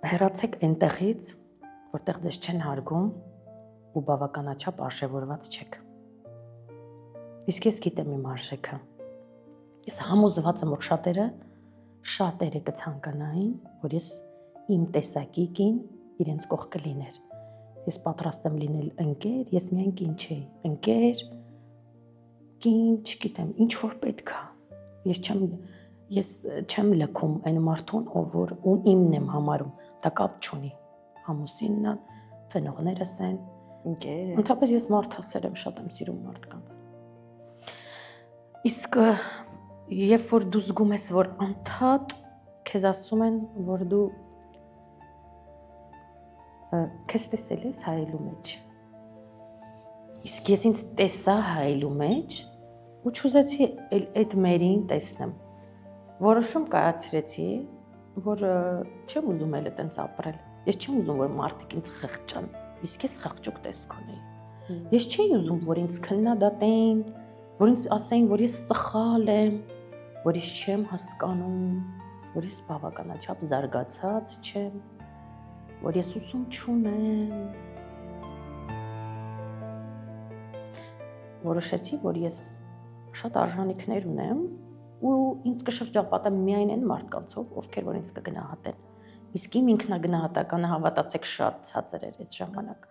Հեռացեք այնտեղից, որտեղ ձեզ չեն հարգում ու բավականաչափ արժևորված չեք։ Իսկ ես գիտեմ իմ արժեքը։ Ես համոզված եմ, որ շատերը կցանկանային, որ ես իմ տեսակի կին իրենց կողքը լիներ։ Ես պատրաստ եմ լինել ընկեր, ես միայն կին չէի, ընկեր, կին, չգիտեմ, ինչ որ պետք է։ Ես չեմ լքում այն մարդուն, որ իմն եմ համարում, դա կապ չունի։ Ամուսինն է, ծնողներս են, ընկեր։ Ընդհանրապես ես մարդասեր եմ, շատ եմ սիրում մարդկանց։ Իսկ երբ որ դու զգում ես, որ անդադ քեզ ասում են, որ դու քեզ տեսել ես հայելու մեջ։ Իսկ ես ինձ տեսա հայելու մեջ ու չուզեցի այդ մերին տեսնեմ։ Որոշում կայացրեցի, որ չեմ ուզում էլ այտենց ապրել։ Ես չեմ ուզում, որ մարդիկ ինձ խղճան, իսկ ես խղճուկ տեսք ունեի։ Ես չէի ուզում, որ ինձ քննադատեին, որ ինձ ասեին, որ ես սխալ եմ, որ ես չեմ հասկանում, որ ես բավականաչափ զարգացած չեմ, որ ես ուսում չունեմ։ Որոշեցի, որ ես շատ արժանինքներ ունեմ ու ինձ կշրջապատեմ միայն այն մարդկանցով, ովքեր որ ինձ կգնահատեն։ Իսկ իմ ինքնագնահատականը հավատացեք շատ ցածր էր այդ ժամանակ։